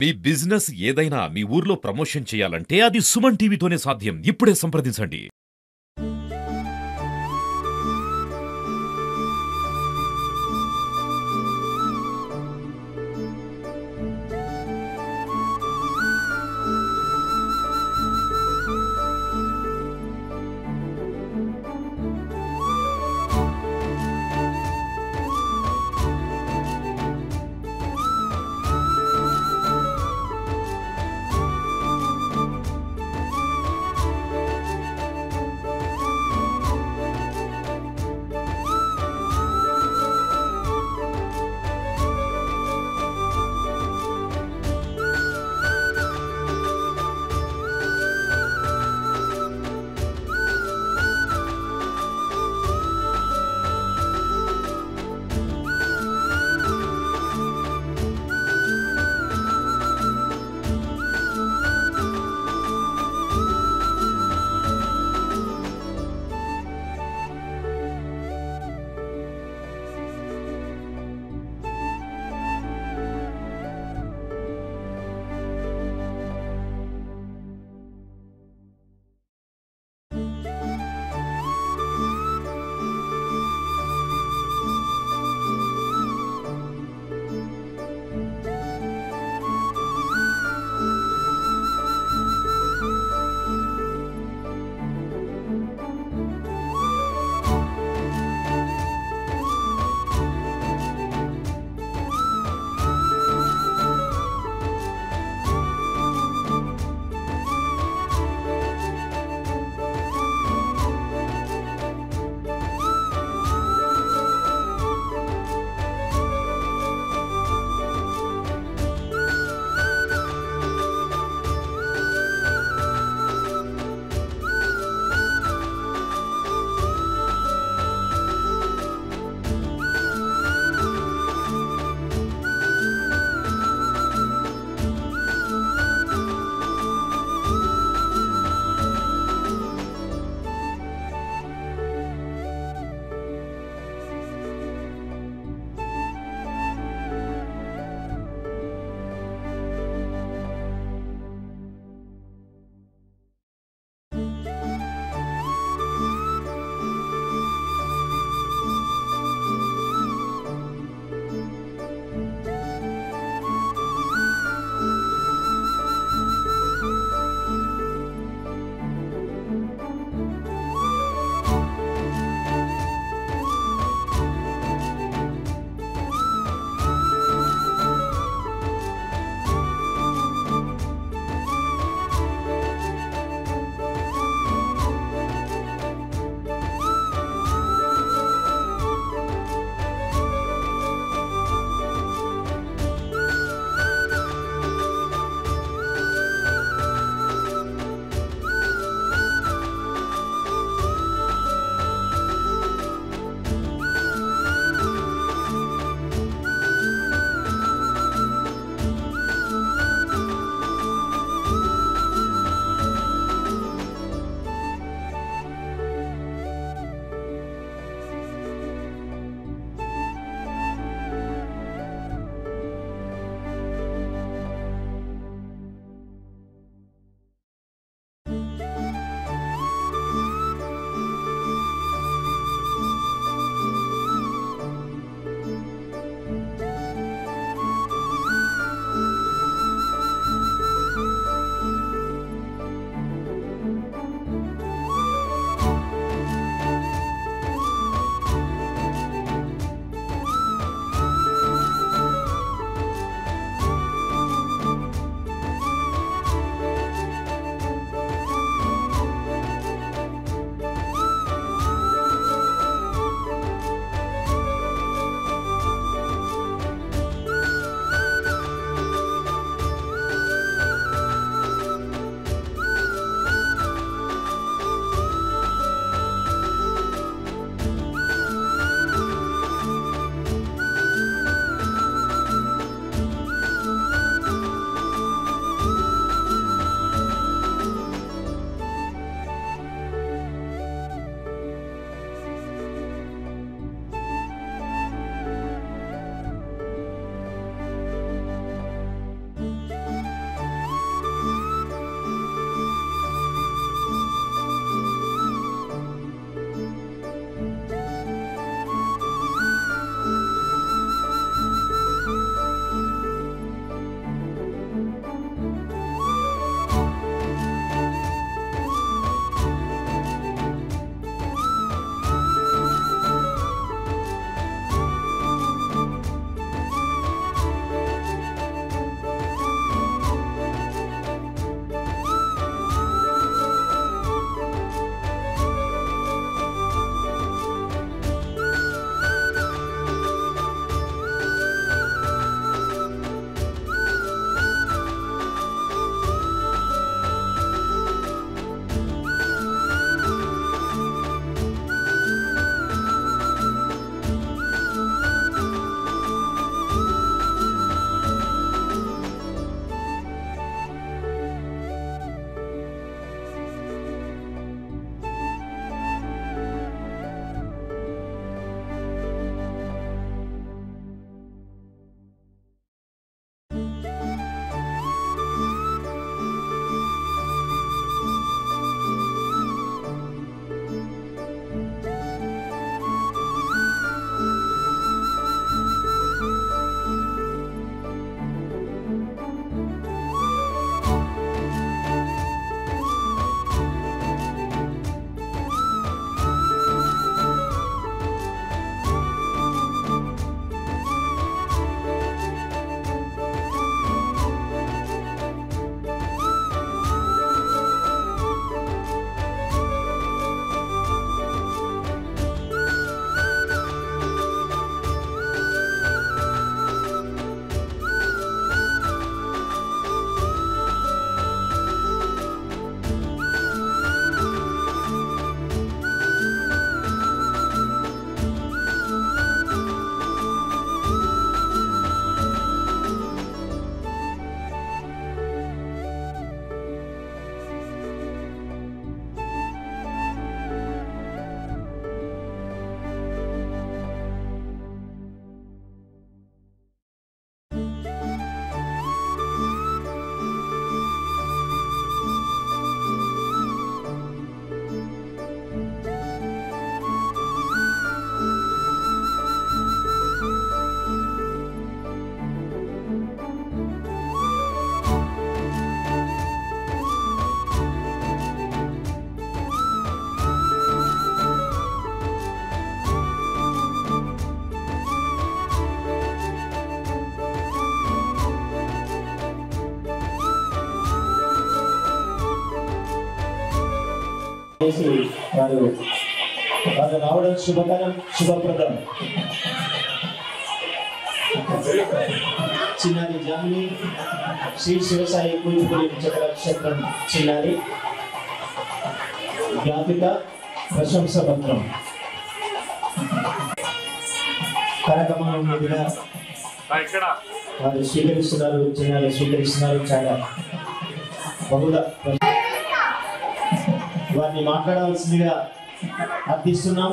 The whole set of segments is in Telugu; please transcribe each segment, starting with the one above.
మీ బిజినెస్ ఏదైనా మీ ఊర్లో ప్రమోషన్ చేయాలంటే అది సుమన్ టీవీతోనే సాధ్యం. ఇప్పుడే సంప్రదించండి. వారు రావడం శుభకరం, శుభప్రదం. చిన్నారి జామిని శ్రీ శివసాయి కూచిపూడి నక్షత్రం చిన్నారి జ్ఞాపిక ప్రశంస పత్రం కార్యక్రమం మీదుగా వారు స్వీకరిస్తున్నారు. చిన్నారి స్వీకరిస్తున్నారు. చాలా బహుళ వారిని మాట్లాడవలసిందిగా అర్థిస్తున్నాం.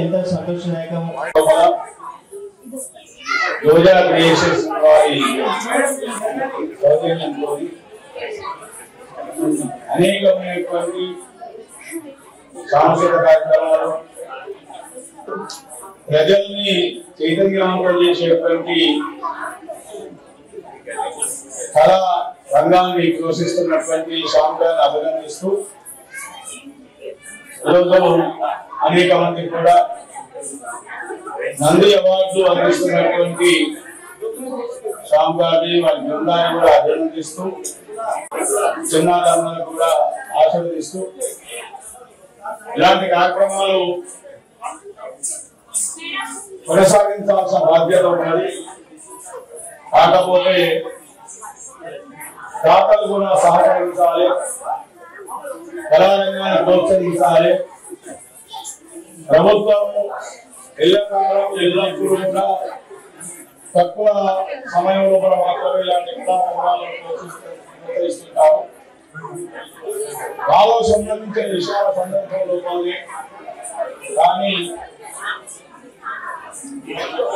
ఎంత సంతోషదాయకం. యోజన క్రియేషన్స్ వారి అనేకమైనటువంటి సాంస్కృతిక కార్యక్రమాలు ప్రజల్ని చైతన్యవంతం చేసేటువంటి కళా రంగాన్ని పోషిస్తున్నటువంటి సాంస్కృతిని అభినందిస్తూ ఈరోజు అనేక మంది కూడా నంది అవార్డులు అందిస్తున్నటువంటి సాంస్కృతి వారి బృందాన్ని కూడా అభినందిస్తూ చిన్నారులను కూడా ఆశీర్వదిస్తూ ఇలాంటి కార్యక్రమాలు కొనసాగించాల్సిన బాధ్యత ఉన్నది. కాకపోతే దాతలు కూడా సహకరించాలి, కళారంగాన్ని ప్రోత్సహించాలి. ప్రభుత్వం ఎల్లకాలం ఎల్లప్పుడూ కూడా తక్కువ సమయంలో కూడా మాత్రమే ఇలాంటి కళారంగాలను ప్రోత్సహిస్తుంటారు. బాగా సంబంధించిన విషయాల సందర్భంలో కానీ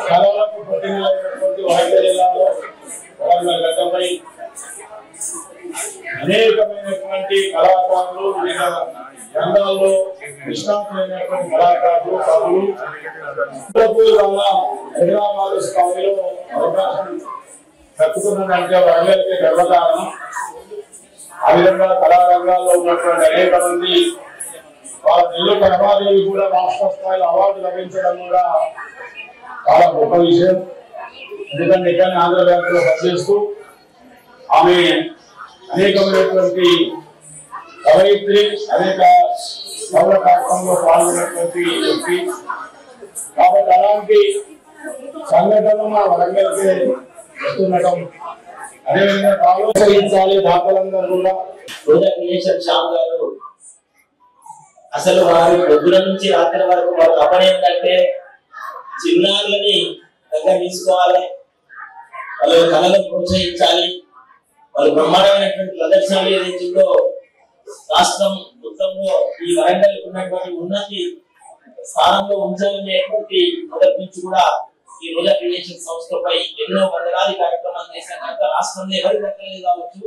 కళలకు ప్రతినిధులైనటువంటి వరంగల్ జిల్లాలో వరంగల్ గడ్డపై అనేకమైనటువంటి కళాకారులు, వివిధ రంగాల్లో నిష్ణాతులైనటువంటి కళాకారులు, కవులు హైదరాబాద్ స్థాయిలో అవకాశం దక్కుతున్నదంటే వరంగల్కి గర్వకారణం. ఆ విధంగా కళారంగాల్లో ఉన్నటువంటి అనేక మంది వాళ్ళ నెల్లూరు రమాదేవి కూడా రాష్ట్ర స్థాయిలో అవార్డు లభించడం కూడా చాలా గొప్ప విషయం. ఎందుకంటే ఇక్కడ ఆంధ్రప్రదేశ్ లో పనిచేస్తూ ఆమె అనేకమైనటువంటి కవయిత్రి, అనేక పౌర కార్యక్రమంలో పాల్గొన్నటువంటి వ్యక్తి. కాబట్టి అలాంటి సంఘటనలు మా వరంగల్కి వస్తుండటం, అదేవిధంగా ప్రోత్సహించాలి దాతలందరూ కూడా. యోజన క్రియేషన్ శ్యామ్ గారు అసలు వారి పొద్దున నుంచి రాత్రి వరకు వారు తపన ఏంటంటే చిన్నారులని దగ్గర తీసుకోవాలి, వాళ్ళ కళలను ప్రోత్సహించాలి, వాళ్ళు బ్రహ్మాండమైనటువంటి ప్రదర్శనలు ఏదైతుందో రాష్ట్రం మొత్తంలో ఈ వరంగల్ ఉన్నటువంటి ఉన్నతి స్థానంలో ఉంచాలనేటువంటి మొదటి నుంచి కూడా ఈ యోజన క్రియేషన్ సంస్థపై ఎన్నో వందలాది కార్యక్రమాలు చేసిన కనుక రాష్ట్రంలో ఎవరికి దక్కలేదు కావచ్చు,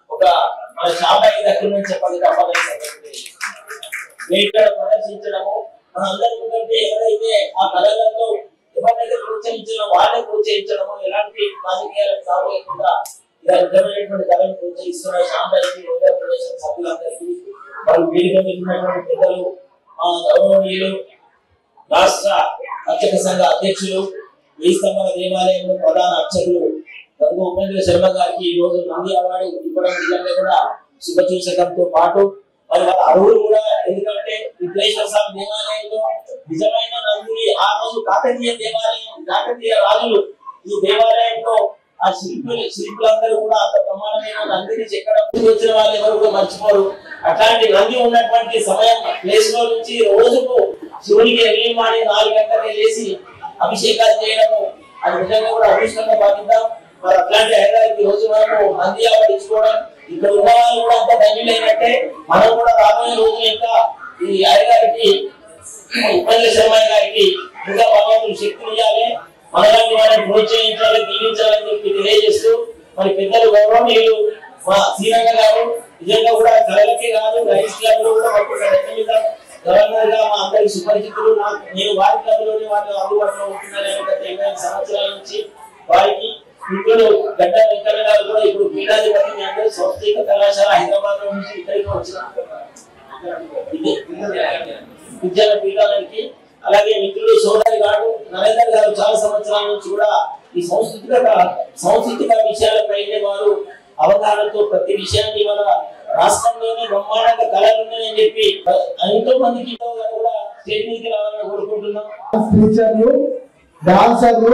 ఒక మన షాబాయి దక్కిందని చెప్పాలి తప్పదు. ఇక్కడ ప్రదర్శించడము మన అందరి ముందంటే ఎవరైతే ఆ కళలలో ఎవరైతే ప్రోత్సహించడం వాళ్ళే ప్రోత్సహించడము, ఎలాంటి రాజకీయాలకు తావలేకుండా ఇలా నిజమైనటువంటి కళను ప్రోత్సహిస్తున్న షాబాయికి యోజన క్రియేషన్ సభ్యులందరికీ, వాళ్ళు వేదిక వెళ్ళినటువంటి పెద్దలు, మా గౌరవనీయులు రాష్ట్ర అర్చక సంఘ అధ్యక్షులు, వెయ్యి స్తంభాల దేవాలయంలో ప్రధాన అర్చకులు గంగు ఉపేంద్ర శర్మ గారికి ఈ రోజు నంది అవార్డు ఇవ్వడం నిజంగా కూడా శుభసూచకంతో పాటు మరి వాళ్ళ అరువులు కూడా, ఎందుకంటే విఘ్నేశ్వర స్వామి దేవాలయంలో నిజమైన నందిని ఆ రోజు కాకతీయ దేవాలయం, కాకతీయ రాజులు ఈ దేవాలయంలో ఆ శిల్పులందరూ కూడా అంత ప్రమాణమైన నందిని చెక్కడం వచ్చిన వాళ్ళు ఎవరు కూడా మర్చిపోరు. అట్లాంటి నంది ఉన్నటువంటి సమయం ప్లేస్ లో నుంచి రోజుకు శివునికి ఎర్లీ మార్నింగ్ 4 గంటలకే లేచి అభిషేకాలు చేయడము అది నిజంగా కూడా అదృష్టంగా భావిద్దాం. మరి అట్లాంటి హైదరాబాద్ ఈ రోజు మనము నంది అవార్డు ఇచ్చుకోవడం, ఇక్కడ ఉన్న వాళ్ళు కూడా అంత ధన్యులైనట్టే. మనం కూడా రాబోయే రోజు ఇంకా ఈ హైదరాబాద్కి ఉపేంద్ర శర్మ గారికి ఇంకా భగవంతుడు శక్తిని ఇవ్వాలి, మనలాంటి వాళ్ళని ప్రోత్సహించాలి, దీవించాలని చెప్పి తెలియజేస్తూ మరి పెద్దలు గౌరవనీయులు మా శ్రీరంగ గారు నిజంగా కూడా కళలకే కాదు రైస్ క్లబ్ లో కూడా గవర్నర్ గా మా అందరికి సుపరిచితులు. నేను వారి క్లబ్ లోనే వాళ్ళు అందుబాటులో ఉంటున్నారు. 25 సంవత్సరాల నుంచి వారికి మిత్రులు గడ్డ వెంకన్న గారు కూడా ఇప్పుడు పీఠాధిపతి. మీ అందరూ సంస్థిక కళాశాల హైదరాబాద్ లో నుంచి ఇక్కడికి వచ్చిన విద్యాల పీఠాలకి, అలాగే మిత్రులు సోదరి గారు నరేందర్ గారు చాలా సంవత్సరాల నుంచి కూడా ఈ సాంస్కృతిక విషయాలపైనే వారు అవగాహనతో ప్రతి విషయాన్ని మన రాష్ట్రంలోనే బ్రహ్మాండంగా కళలు ఉన్నాయని చెప్పి ఎంతో మందికి కూడా స్టేజ్ మీదకి రావాలని కోరుకుంటున్నాం. టీచర్లు, డాన్సర్లు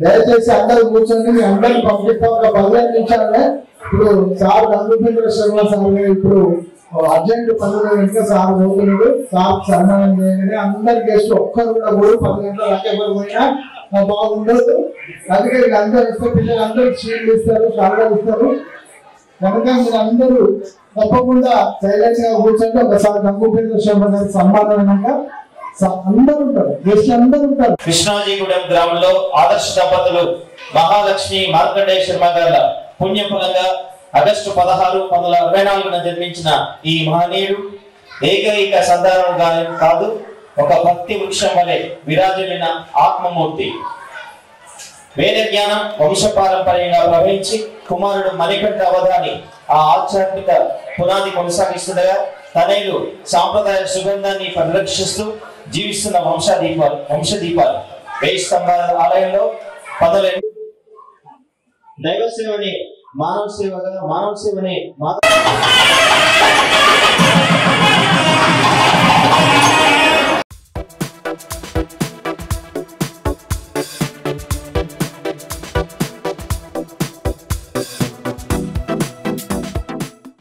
దయచేసి అందరూ కూర్చొని మీ అందరిని పంపిస్తాం. ఒక 15 నిమిషాలే. ఇప్పుడు సార్ రంగుపేంద్ర శర్మ సార్ ఇప్పుడు అర్జెంట్ పనులు వెంటనే సార్ పోతున్నాడు. సార్ సన్మానం చేయగానే అందరి గెస్ట్ ఒక్కరు కూడా 10 గంటల దాకా ఎవరు పోయినా బాగుండదు. అందుకే అందరూ ఇస్తే పిల్లలందరూ షీల్డ్ ఇస్తారు, షాల్డర్ ఇస్తారు. కనుక మీరు అందరూ తప్పకుండా సైలెంట్ గా కూర్చొని ఒకసారి రంగుపేంద్ర శర్మ గారి సన్మానం అయినాక అందరూ ఉంటారు, గెస్ట్ అందరూ ఉంటారు. కృష్ణాజీగూడెం గ్రామంలో ఆదర్శ దంపతులు మహాలక్ష్మి మార్కండేయ శర్మ గారి పుణ్యఫలంగా ఆగస్టు 16, 1964 జన్మించిన ఈ మహనీయుడు ఏకైక సంతానంగా కాదు, ఒక భక్తి వృక్షం వలె విరాజిల్లిన ఆత్మమూర్తి. వేద జ్ఞానం వంశపారంపర్యంగా ప్రవహించి కుమారుడు మణికంఠ అవధాని ఆ ఆధ్యాత్మిక పునాది కొనసాగిస్తుండగా తనయులు సాంప్రదాయ సుగంధాన్ని పరిరక్షిస్తూ జీవిస్తున్న వంశదీపాలు 1000 స్తంభాల ఆలయంలో 12 దైవ సేవని మానవ సేవగా, మానవ సేవని